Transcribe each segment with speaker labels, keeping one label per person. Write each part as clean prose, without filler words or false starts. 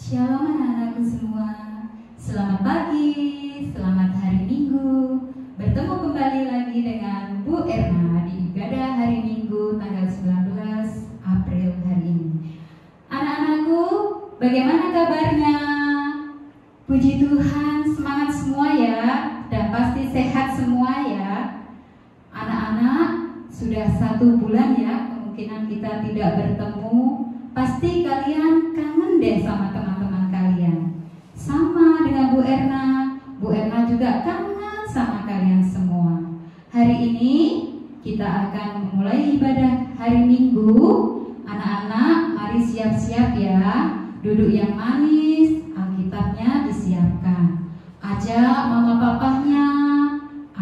Speaker 1: Shalom anak-anakku semua. Selamat pagi, selamat hari Minggu. Bertemu kembali lagi dengan Bu Erna di ibadah hari Minggu tanggal 19 April hari ini. Anak-anakku, bagaimana kabarnya? Puji Tuhan, semangat semua ya, dan pasti sehat semua ya. Anak-anak, sudah 1 bulan ya, kemungkinan kita tidak bertemu. Pasti kalian kangen deh sama teman-teman kalian. Sama dengan Bu Erna juga kangen sama kalian semua. Hari ini kita akan memulai ibadah hari Minggu. Anak-anak, mari siap-siap ya. Duduk yang manis, Alkitabnya disiapkan. Ajak mama papahnya,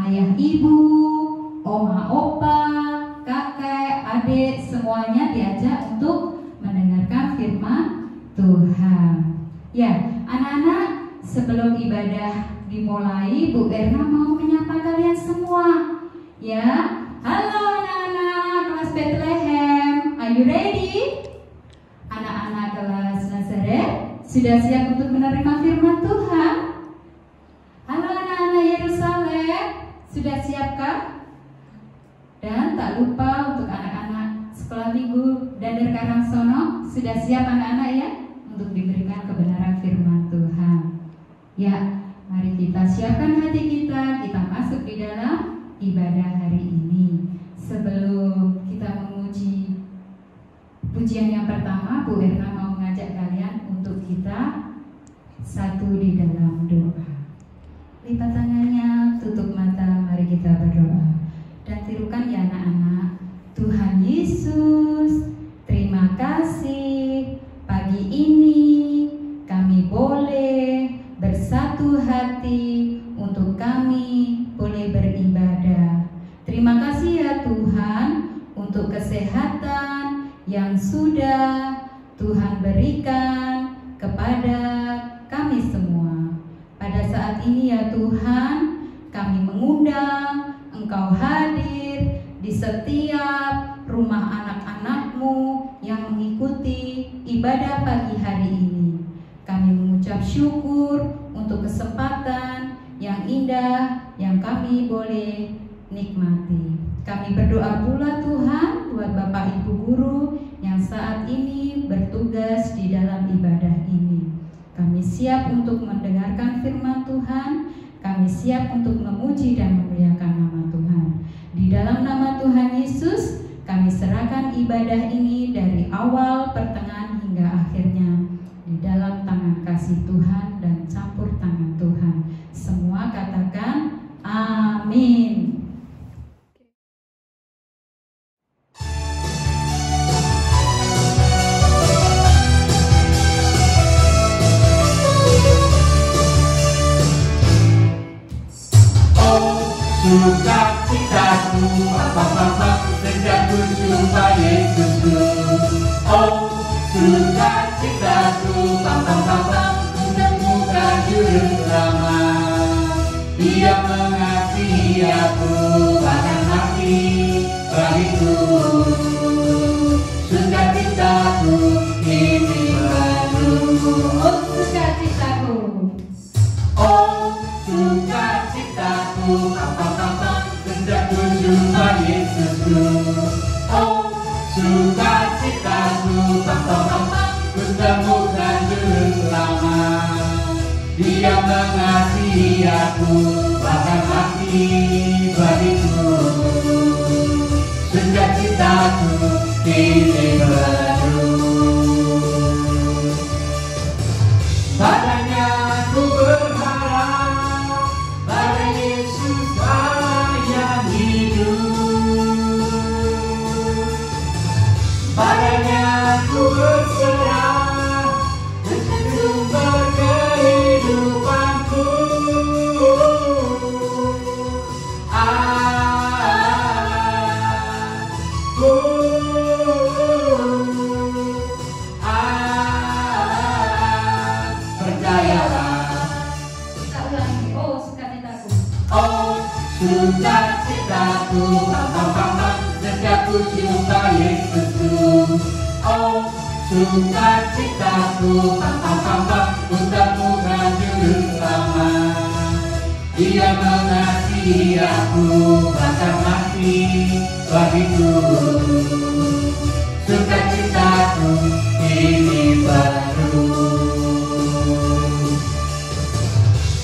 Speaker 1: ayah ibu, oma opa, kakek, adik, semuanya diajak untuk mendengarkan firman Tuhan. Ya, anak-anak, sebelum ibadah dimulai, Bu Erna mau menyapa kalian semua. Ya, halo anak-anak kelas Bethlehem, are you ready? Anak-anak kelas Nazaret, sudah siap untuk menerima firman Tuhan? Halo anak-anak Yerusalem, sudah siapkah? Dan tak lupa untuk anak-anak sekolah minggu dan Karangsono, sudah siap anak-anak ya untuk diberikan kebenaran firman Tuhan. Ya, mari kita siapkan hati kita masuk di dalam ibadah hari ini. Sebelum kita memuji pujian yang pertama, Bu Erna mau mengajak kalian untuk kita satu di dalam doa. Lipat tangannya, tutup mata, mari kita berdoa. Dan tirukan ya anak-anak. Tuhan Yesus, terima kasih pagi ini kami boleh bersatu hati untuk kami boleh beribadah. Terima kasih ya Tuhan untuk kesehatan yang sudah Tuhan berikan kepada kami semua. Pada saat ini ya Tuhan, kami mengundang Engkau hadir di setiap rumah anak-anak-Mu yang mengikuti ibadah pagi hari ini. Kami mengucap syukur untuk kesempatan yang indah yang kami boleh nikmati. Kami berdoa pula Tuhan buat Bapak Ibu Guru yang saat ini bertugas di dalam ibadah ini. Kami siap untuk mendengarkan firman Tuhan. Kami siap untuk memuji dan memuliakan nama Tuhan. Di dalam nama Tuhan Yesus, kami serahkan ibadah ini dari awal, pertengahan, hingga akhirnya di dalam tangan kasih Tuhan dan campur tangan Tuhan. Semua katakan amin.
Speaker 2: Sukacitaku, sejak ku jumpa Yesusku. Oh, sukacitaku, ku temukan juru selamat. Dia mengasihi aku, bahkan mati bagiku. Sukacitaku ini baru.
Speaker 1: Oh, sukacitaku.
Speaker 2: Oh, sukacitaku, sejak ku jumpa Yesusku. Oh, sukacitaku, ku temukan juru selamat. Dia mengasihi aku, bahkan mati bagiku. Sukacitaku kini baru. Padanya ku berharap, pada Yesus yang hidup. Padanya ku berserah, dengan sumber kehidupanku. Percayalah.
Speaker 1: Kita ulangi. Oh, sukacitaku.
Speaker 2: Oh, sukacitaku, sejak ku jumpa Yesusku. Oh, sukacitaku, untuk Tuhan juru selamat. Dia mengasihi aku, bahkan mati bagiku. Sukacitaku ini baru.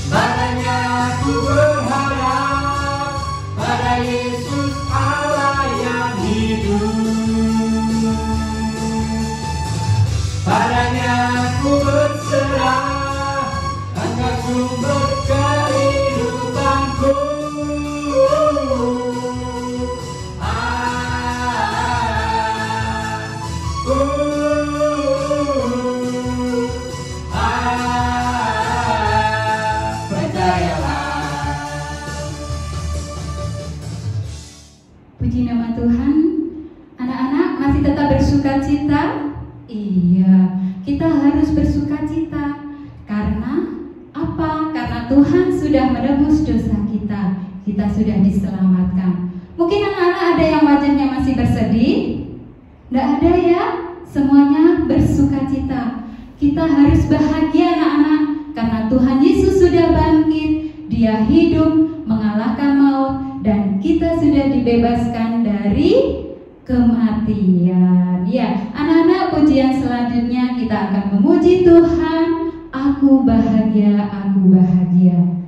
Speaker 2: Padanya aku berharap, pada Yesus Allah yang hidup. Padanya aku berserah, Engkau sumber kehidupanku.
Speaker 1: Puji nama Tuhan. Anak-anak masih tetap bersukacita? Iya, kita harus bersukacita. Karena apa? Karena Tuhan sudah menebus dosa kita. Kita sudah diselamatkan. Mungkin anak-anak ada yang wajahnya masih bersedih? Tidak ada ya? Semuanya bersukacita. Kita harus bahagia anak-anak. Karena Tuhan Yesus sudah bangkit. Dia hidup, mengalahkan maut. Dan kita sudah dibebaskan dari kematian. Ya, anak-anak, pujian selanjutnya kita akan memuji Tuhan. Aku bahagia, aku bahagia.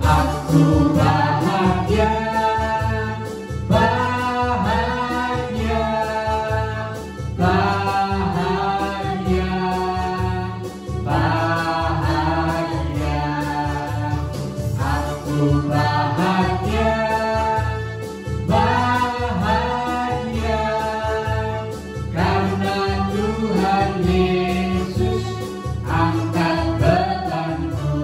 Speaker 2: Aku bahagia, bahagia, bahagia, bahagia. Aku bahagia, bahagia, karena Tuhan Yesus angkat bebanku.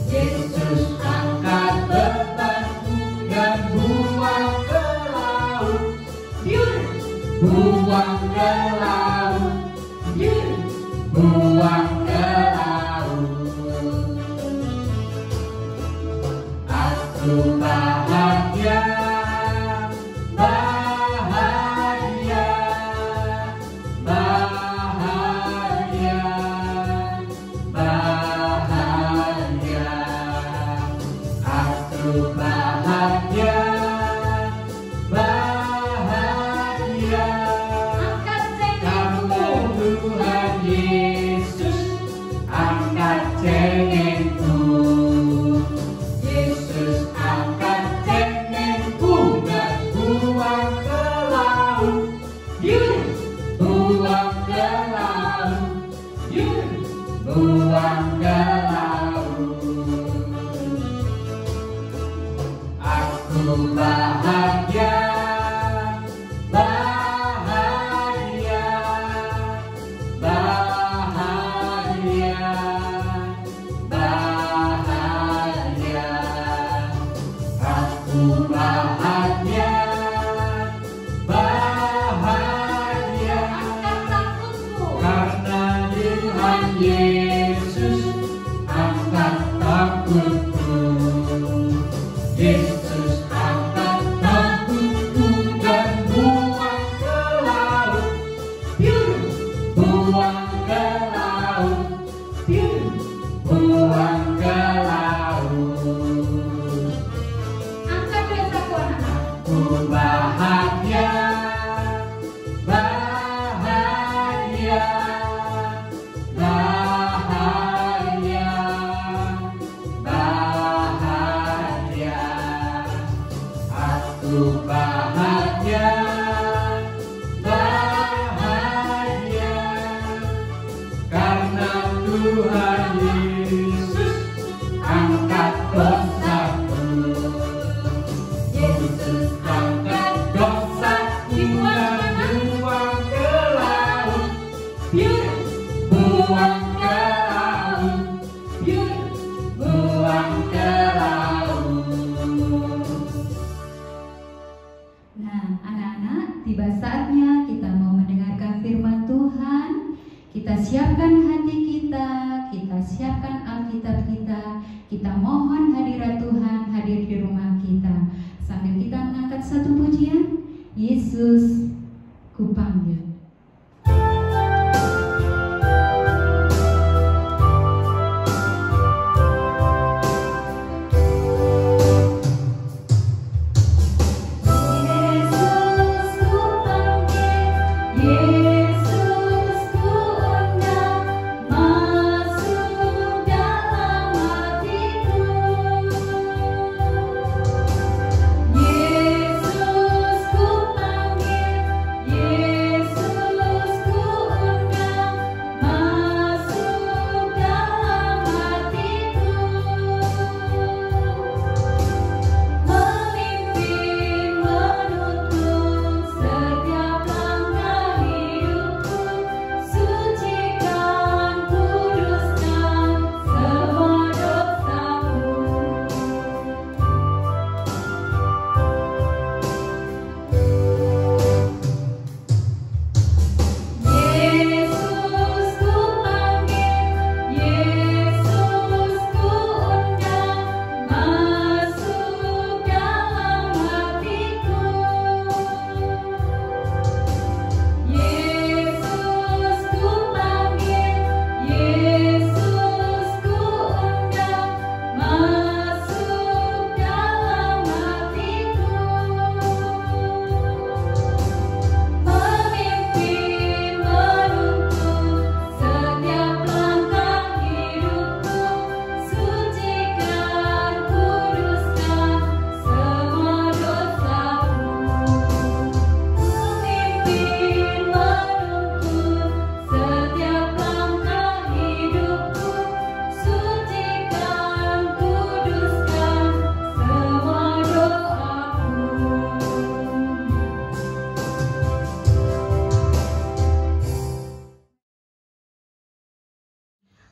Speaker 2: Yesus angkat bebanku dan buang ke laut. Buang ke laut. Buang ke laut. Aku bahagia, bahagia, bahagia, bahagia. Aku bahagia, bahagia, karena Tuhan Yesus angkat cengengku. Yesus angkat cengengku dan buang ke laut. Buang ke laut. Buang ke laut. Aku bahagia, bahagia, bahagia, bahagia. Aku bahagia, bahagia, karena Tuhan Yesus angkat takutku. Yesus angkat takutku dan buang ke laut. Buang ke laut. Buang ke laut.
Speaker 1: Angkat dosaku anak-anak.
Speaker 2: Aku bahagia, bahagia, bahagia, bahagia. Aku bahagia, bahagia, karena Tuhan Yesus angkat dosaku. Yesus angkat dosaku dan buang ke laut. Buang ke laut. Buang ke laut.
Speaker 1: Nah, anak-anak, tiba saatnya kita mau mendengarkan firman Tuhan. Kita siapkan hati kita siapkan Alkitab. Alkitab kita. Kita mohon hadirat Tuhan hadir di rumah kita. Sambil kita mengangkat satu pujian, Yesus kupanggil.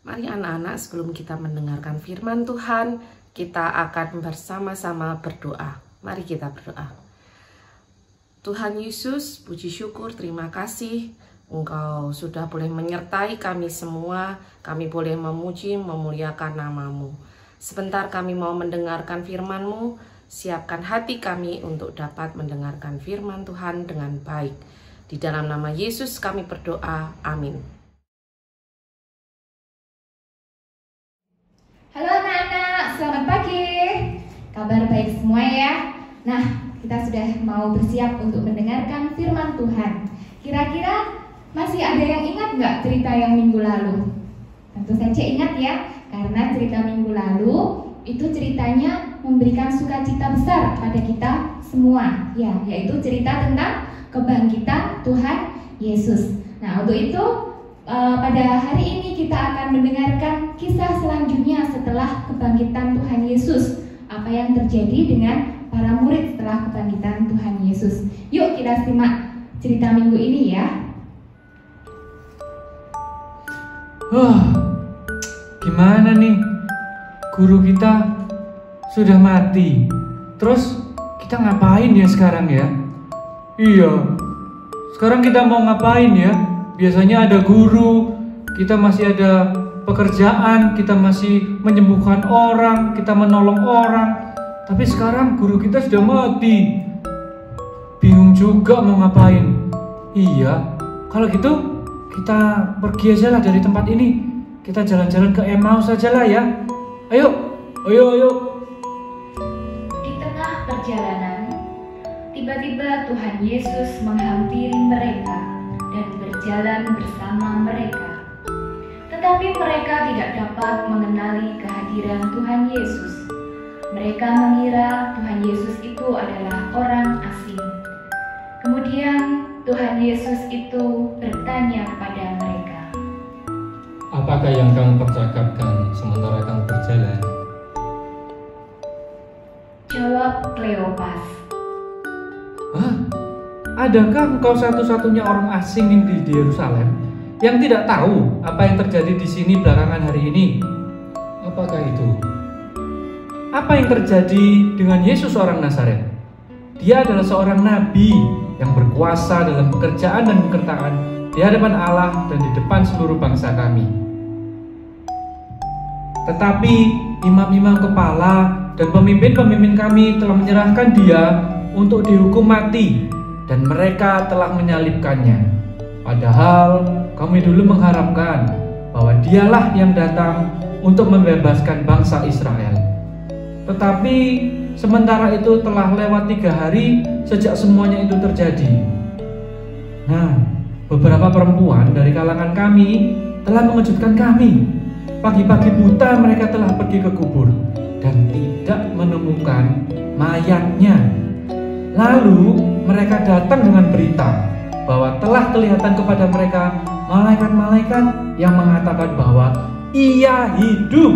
Speaker 3: Mari anak-anak, sebelum kita mendengarkan firman Tuhan, kita akan bersama-sama berdoa. Mari kita berdoa. Tuhan Yesus, puji syukur, terima kasih Engkau sudah boleh menyertai kami semua. Kami boleh memuji, memuliakan nama-Mu. Sebentar kami mau mendengarkan firman-Mu. Siapkan hati kami untuk dapat mendengarkan firman Tuhan dengan baik. Di dalam nama Yesus kami berdoa. Amin.
Speaker 4: Halo anak-anak, selamat pagi. Kabar baik semua ya. Nah, kita sudah mau bersiap untuk mendengarkan firman Tuhan. Kira-kira masih ada yang ingat nggak cerita yang minggu lalu? Tentu saja ingat ya, karena cerita minggu lalu itu ceritanya memberikan sukacita besar pada kita semua, ya, yaitu cerita tentang kebangkitan Tuhan Yesus. Nah, untuk itu pada hari ini kita akan mendengarkan kisah selanjutnya setelah kebangkitan Tuhan Yesus. Apa yang terjadi dengan para murid setelah kebangkitan Tuhan Yesus. Yuk kita simak cerita minggu ini ya.
Speaker 2: Gimana nih? Guru kita sudah mati. Terus kita ngapain ya sekarang ya? Iya. Sekarang kita mau ngapain ya? Biasanya ada guru, kita masih ada pekerjaan, kita masih menyembuhkan orang, kita menolong orang. Tapi sekarang guru kita sudah mati. Bingung juga mau ngapain. Iya, kalau gitu kita pergi aja lah dari tempat ini. Kita jalan-jalan ke Emmaus saja lah ya. Ayo.
Speaker 4: Di tengah perjalanan, tiba-tiba Tuhan Yesus menghampiri mereka dan berjalan bersama mereka. Tetapi mereka tidak dapat mengenali kehadiran Tuhan Yesus. Mereka mengira Tuhan Yesus itu adalah orang asing. Kemudian Tuhan Yesus itu bertanya kepada mereka,
Speaker 5: "Apakah yang kamu percakapkan sementara kamu berjalan?"
Speaker 4: Jawab Kleopas,
Speaker 2: Hah? Adakah engkau satu-satunya orang asing di Yerusalem yang tidak tahu apa yang terjadi di sini belakangan hari ini?
Speaker 5: Apakah itu?
Speaker 2: Apa yang terjadi dengan Yesus orang Nazaret? Dia adalah seorang nabi yang berkuasa dalam pekerjaan dan pekertaan di hadapan Allah dan di depan seluruh bangsa kami. Tetapi imam-imam kepala dan pemimpin-pemimpin kami telah menyerahkan dia untuk dihukum mati, dan mereka telah menyalibkannya. Padahal kami dulu mengharapkan bahwa dialah yang datang untuk membebaskan bangsa Israel. Tetapi sementara itu telah lewat 3 hari sejak semuanya itu terjadi. Nah, beberapa perempuan dari kalangan kami telah mengejutkan kami. Pagi-pagi buta mereka telah pergi ke kubur dan tidak menemukan mayatnya. Lalu mereka datang dengan berita bahwa telah kelihatan kepada mereka malaikat-malaikat yang mengatakan bahwa ia hidup.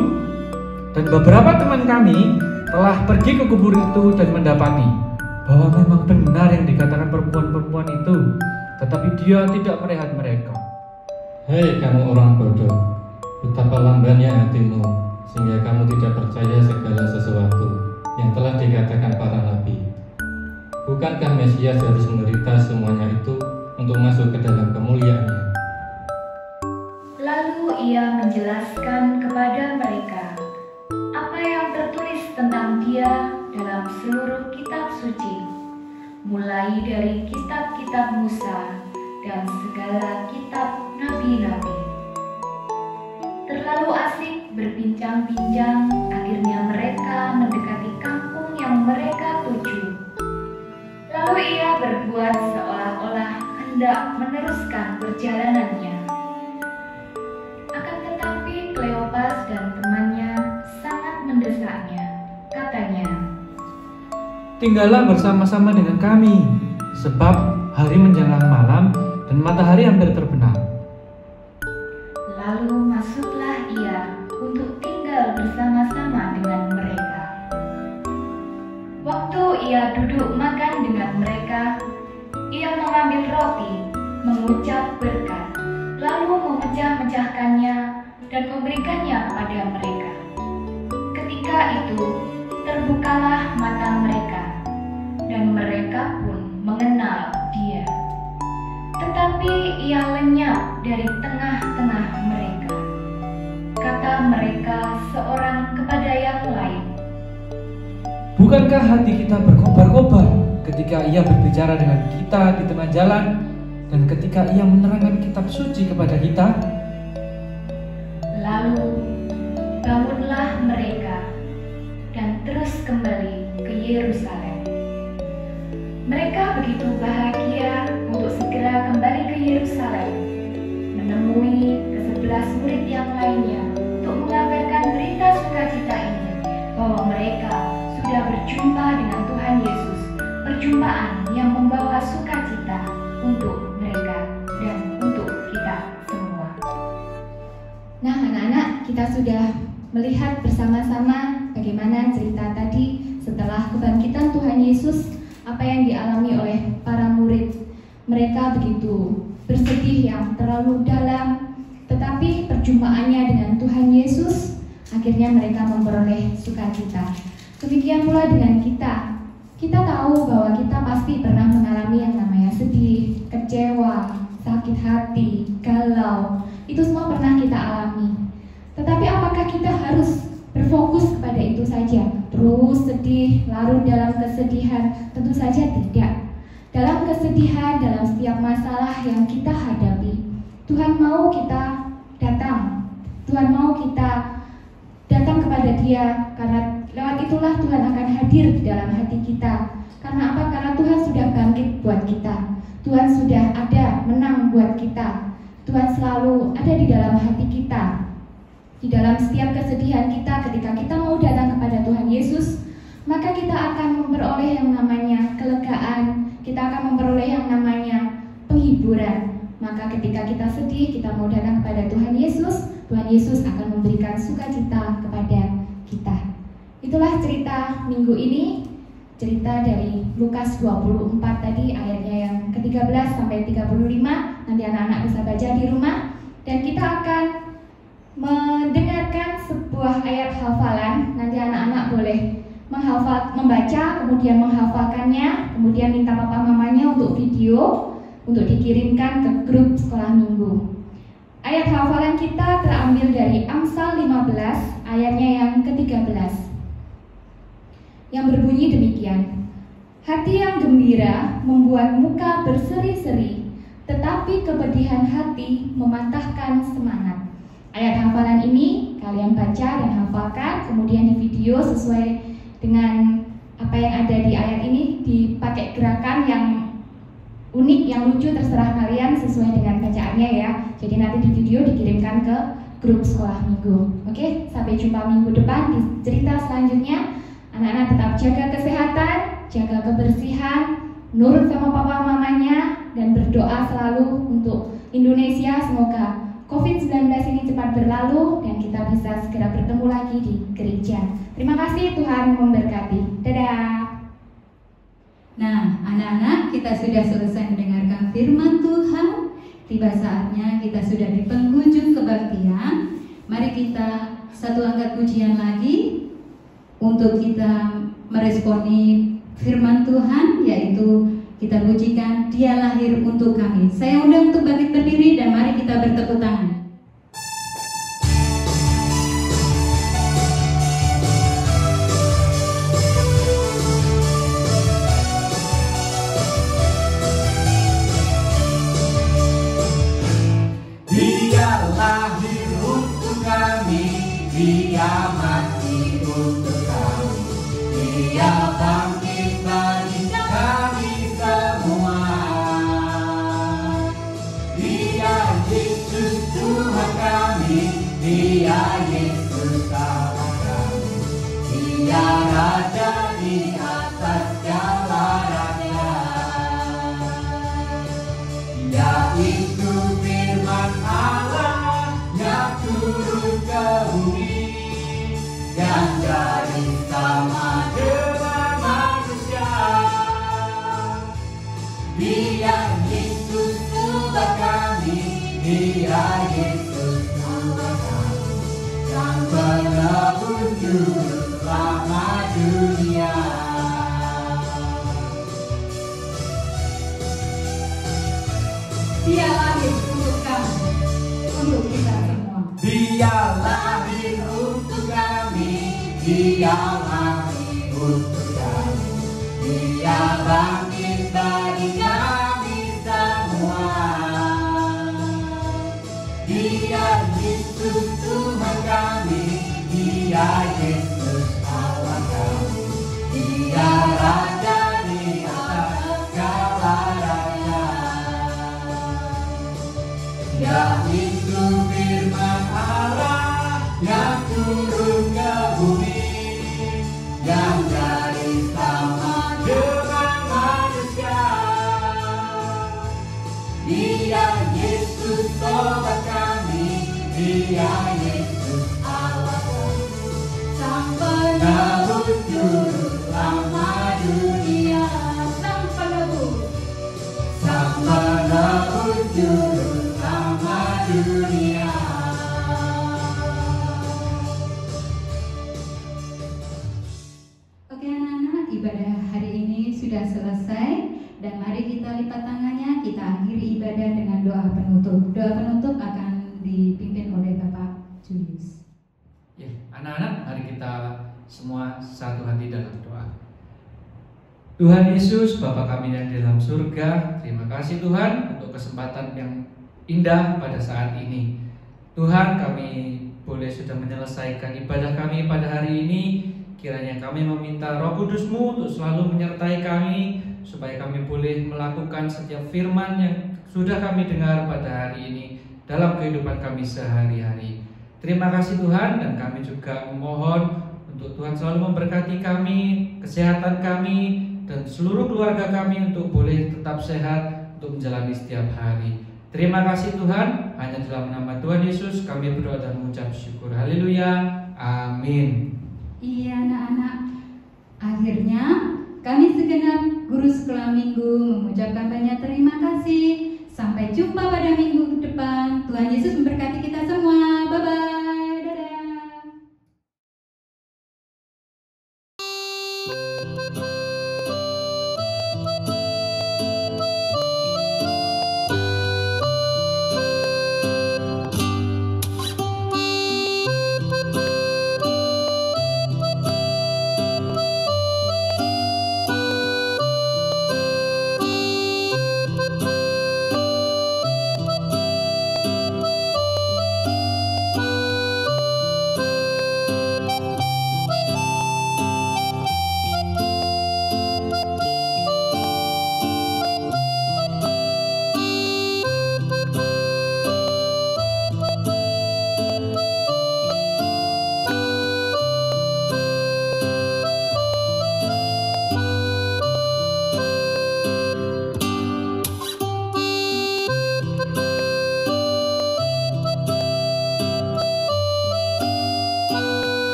Speaker 2: Dan beberapa teman kami telah pergi ke kubur itu dan mendapati bahwa memang benar yang dikatakan perempuan-perempuan itu, tetapi dia tidak melihat mereka.
Speaker 5: Hei kamu orang bodoh, betapa lambannya hatimu, sehingga kamu tidak percaya segala sesuatu yang telah dikatakan para nabi. Bukankah Mesias harus menderita semuanya itu untuk masuk ke dalam kemuliaannya?
Speaker 6: Lalu ia menjelaskan kepada mereka apa yang tertulis tentang dia dalam seluruh kitab suci, mulai dari kitab-kitab Musa dan segala kitab nabi-nabi. Terlalu asik berbincang-bincang, akhirnya mereka mendekati kampung yang mereka tuju. Lalu ia berbuat seolah-olah hendak meneruskan perjalanannya. Akan tetapi Kleopas dan temannya sangat mendesaknya. Katanya,
Speaker 2: Tinggallah bersama-sama dengan kami, sebab hari menjelang malam dan matahari hampir terbenam.
Speaker 6: lalu masuklah ia untuk tinggal bersama-sama dengan mereka. Waktu ia duduk makan dengan mereka, ia mengambil roti, mengucap berkat, lalu memecah-mecahkannya dan memberikannya kepada mereka. Ketika itu, terbukalah mata mereka, dan mereka pun mengenal dia. Tetapi ia lenyap dari tengah-tengah mereka. Kata mereka seorang kepada yang lain,
Speaker 2: Bukankah hati kita berkobar-kobar ketika ia berbicara dengan kita di tengah jalan dan ketika ia menerangkan kitab suci kepada kita?
Speaker 6: lalu bangunlah mereka dan terus kembali ke Yerusalem. Mereka begitu bahagia untuk segera kembali ke Yerusalem, menemui ke-11 murid yang lainnya untuk mengabarkan berita sukacita ini, bahwa mereka sudah berjumpa dengan Tuhan Yesus, perjumpaan yang membawa sukacita untuk mereka dan untuk kita semua.
Speaker 4: Nah, anak-anak, kita sudah melihat bersama-sama bagaimana cerita tadi setelah kebangkitan Tuhan Yesus, apa yang dialami oleh para murid. Mereka begitu bersedih yang terlalu dalam, tetapi perjumpaannya dengan Tuhan Yesus akhirnya mereka memperoleh sukacita. Demikian pula dengan kita. Kita tahu bahwa kita pasti pernah mengalami yang namanya sedih, kecewa, sakit hati, galau. Itu semua pernah kita alami. Tetapi apakah kita harus berfokus kepada itu saja? Terus sedih, larut dalam kesedihan? Tentu saja tidak. Dalam kesedihan, dalam setiap masalah yang kita hadapi, Tuhan mau kita datang. Tuhan mau kita datang kepada Dia, karena lewat itulah Tuhan akan hadir di dalam hati kita. Karena apa? Karena Tuhan sudah bangkit buat kita. Tuhan sudah ada menang buat kita. Tuhan selalu ada di dalam hati kita. Di dalam setiap kesedihan kita, ketika kita mau datang kepada Tuhan Yesus, maka kita akan memperoleh yang namanya kelegaan, kita akan memperoleh yang namanya penghiburan. Maka ketika kita sedih, kita mau datang kepada Tuhan Yesus akan memberikan sukacita kepada kita. Itulah cerita minggu ini, cerita dari Lukas 24 tadi, ayatnya yang ke-13 sampai 35. Nanti anak-anak bisa baca di rumah. Dan kita akan mendengarkan sebuah ayat hafalan. Nanti anak-anak boleh membaca, kemudian menghafalkannya, kemudian minta papa mamanya untuk video, untuk dikirimkan ke grup sekolah minggu. Ayat hafalan kita terambil dari Amsal 15 ayatnya yang ke-13 yang berbunyi demikian. Hati yang gembira membuat muka berseri-seri, tetapi kepedihan hati mematahkan semangat. Ayat hafalan ini kalian baca dan hafalkan, kemudian di video sesuai dengan apa yang ada di ayat ini, dipakai gerakan yang unik, yang lucu, terserah kalian sesuai dengan bacaannya ya. Jadi nanti di video dikirimkan ke grup sekolah minggu. Oke, sampai jumpa minggu depan di cerita selanjutnya. Anak-anak tetap jaga kesehatan, jaga kebersihan, nurut sama papa mamanya, dan berdoa selalu untuk Indonesia. Semoga COVID-19 ini cepat berlalu dan kita bisa segera bertemu lagi di gereja. Terima kasih, Tuhan memberkati. Dadah.
Speaker 1: Nah, anak-anak, kita sudah selesai mendengarkan firman Tuhan. Tiba saatnya kita sudah di penghujung kebaktian. Mari kita satu angkat pujian lagi untuk kita meresponi firman Tuhan, yaitu kita pujikan Dia lahir untuk kami. Saya undang untuk bangkit berdiri dan mari kita bertepuk tangan.
Speaker 7: Dia lahir untuk kami, Dia mati untuk kami, Dia bangkit bagi kami semua. Dia Yesus Tuhan kami, Dia Yesus Allah kami, Dia Raja di atas segala raja. Dia itu firman Allah yang turun ke bumi, yang jadi sama dengan manusia. Dia Yesus Tuhan kami, Dia Yesus Tuhan kami, yang menebus juru selamat dunia.
Speaker 1: Dia lahir untuk kami, untuk kita semua.
Speaker 7: Dia lahir untuk kami, Dia mati untuk kami, Dia bangkit bagi kami semua. Dia Yesus Tuhan kami, Dia Yesus Allah kami, Dia Raja di atas segala raja. Dia itu firman Allah yang turun ke bumi, yang jadi sama dengan manusia. Dia Yesus Tuhan kami, Dia Yesus Allah kami, sang penebus juru selamat dunia.
Speaker 1: Sang penebus,
Speaker 7: Sang penebus juru selamat dunia.
Speaker 1: Oke anak-anak, ibadah hari ini sudah selesai dan mari kita lipat tangannya, kita akhiri ibadah dengan doa penutup. Doa penutup akan dipimpin oleh Bapak Julius.
Speaker 2: Ya, anak-anak, mari kita semua satu hati dalam doa. Tuhan Yesus, Bapa kami yang di dalam surga, terima kasih Tuhan untuk kesempatan yang indah pada saat ini. Tuhan, kami boleh sudah menyelesaikan ibadah kami pada hari ini. Kiranya kami meminta Roh Kudus-Mu untuk selalu menyertai kami, supaya kami boleh melakukan setiap firman yang sudah kami dengar pada hari ini dalam kehidupan kami sehari-hari. Terima kasih Tuhan, dan kami juga memohon untuk Tuhan selalu memberkati kami, kesehatan kami, dan seluruh keluarga kami untuk boleh tetap sehat untuk menjalani setiap hari. Terima kasih Tuhan, hanya dalam nama Tuhan Yesus kami berdoa dan mengucap syukur. Haleluya, amin.
Speaker 1: Iya anak-anak, akhirnya kami segenap guru sekolah minggu mengucapkan banyak terima kasih. Sampai jumpa pada minggu depan. Tuhan Yesus memberkati kita semua.